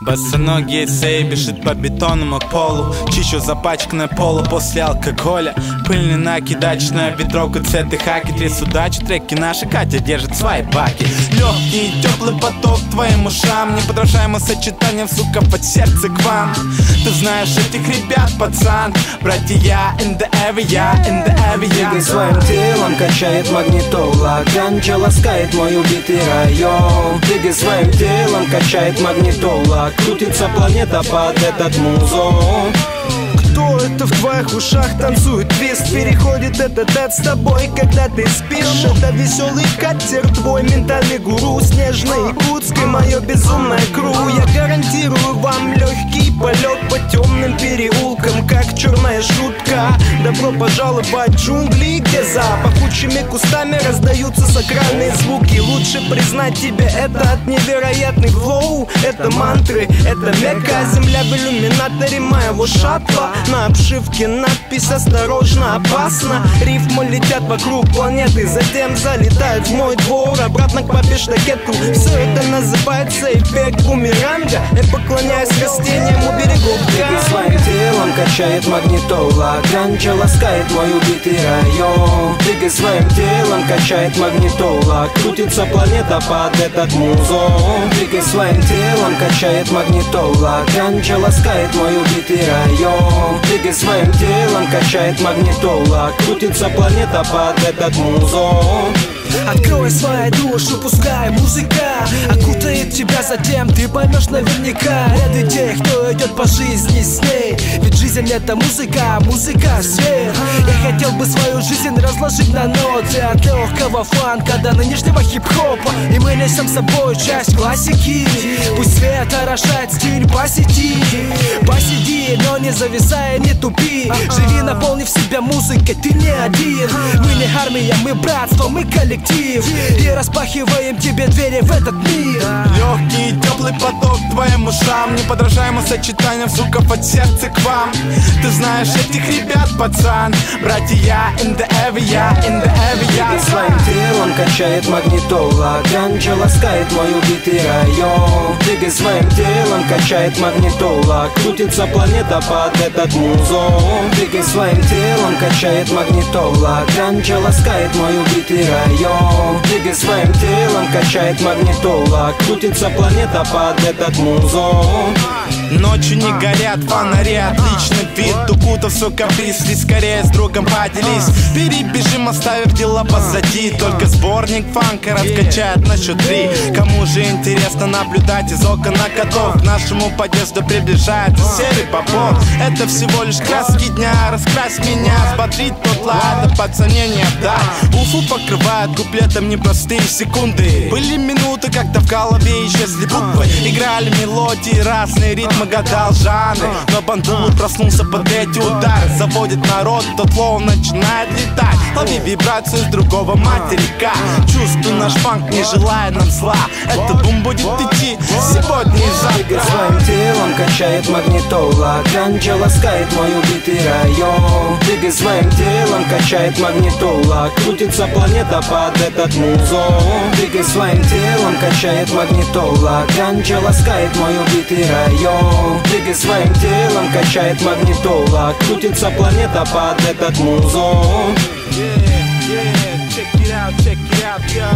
Босоногие сей бежит по бетонному полу. Чищу запачканное поло после алкоголя. Пыльный накидачная ветровка, цветы хаки. Три судачи, треки наши, Катя держит свои баки. Легкий теплый поток твоим ушам. Неподражаемое сочетание звуков от сердца к вам. Ты знаешь этих ребят, пацан. Братья in the area, in the area. Двигай своим телом, качает магнитола. Ганджа ласкает мой убитый район. Двигай своим телом, качает магнитола. Крутится планета под этот музон. Кто это в твоих ушах танцует твист? Переходит этот с тобой, когда ты спишь. Это веселый катер, твой ментальный гуру. Снежный Якутск и мое безумное кру. Я гарантирую вам легкий полет по темным переулкам, как черная шутка. Добро пожаловать в джунгли, где за пахучими кустами раздаются сакральные звуки. Лучше признать тебе этот невероятный флоу. Это мантры, это Мекка. Земля в иллюминаторе моего шаттла. На обшивке надпись «Осторожно, опасно». Рифмы летят вокруг планеты, затем залетают в мой двор, обратно к папе штакету. Все это называется эффект бумеранга. Я поклоняюсь растениям у берегов. Двигай своим телом, качает магнитола. Ганджа ласкает мой убитый район. Двигай своим телом, качает магнитола. Крутится планета под этот музон. Двигай своим телом, качает магнитола. Ганджа ласкает мой убитый район. Двигай своим телом, качает магнитола. Крутится планета под этот музон. Открой свою душу, пускай музыка окутает тебя, затем ты поймешь наверняка ряды тех, кто идет по жизни с ней. Ведь жизнь это музыка, музыка всех. Я хотел бы свою жизнь разложить на ноты, от легкого фанка до нынешнего хип-хопа. И мы несем с собой часть классики. Пусть свет орошает стиль по сети. Посиди, но не зависай, не тупи. Живи, наполнив себя музыкой, ты не один. Мы не армия, мы братство, мы коллектив. И распахиваем тебе двери в этот мир. Легкий теплый поток твоим ушам. Неподражаемое сочетание звуков от сердца к вам. Ты знаешь этих ребят, пацан. Братья in the area, in the area. Двигай своим телом, качает магнитола. Ганджа ласкает мой убитый район. Двигай своим телом, качает магнитола. Крутится планета под этот музон. Двигай своим телом, качает магнитола. Ганджа ласкает мой убитый район. Двигай своим телом, качает магнитола. Крутится планета под этот музон. Ночью не горят фонари, отличный вид. Укутав все каприз, скорее с другом поделись. Перебежим, оставив дела позади. Только сборник фанка раскачает на счет 3. Кому же интересно наблюдать из окон на котов? К нашему подъезду приближается серый попов. Это всего лишь краски дня, раскрась меня, взбодрить тот лад, а пацане не отдай. Уфу покрывает куплетом непростые секунды. Были минуты, когда в голове исчезли буквы. Играли мелодии, разные ритмы, гадал жанры. Но бандул проснулся под эти удары. Заводит народ, тот флоу начинает летать. Лови вибрацию с другого материка. Чувствуй наш фанк, не желая нам зла. Этот бум будет идти сегодня и завтра. Двигай своим телом, качает магнитола. Ганджа ласкает мой убитый район. Двигай своим телом, качает магнитола. Крутится планета под этот музон. Двигай своим телом, качает магнитола. Ганджа ласкает мой убитый район. Двигай своим телом, качает магнитола. Крутится планета под этот музон. Check it out, yo.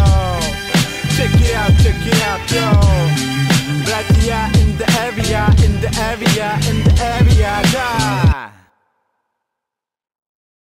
Check it out, yo. Братья in the area, in the area, in the area.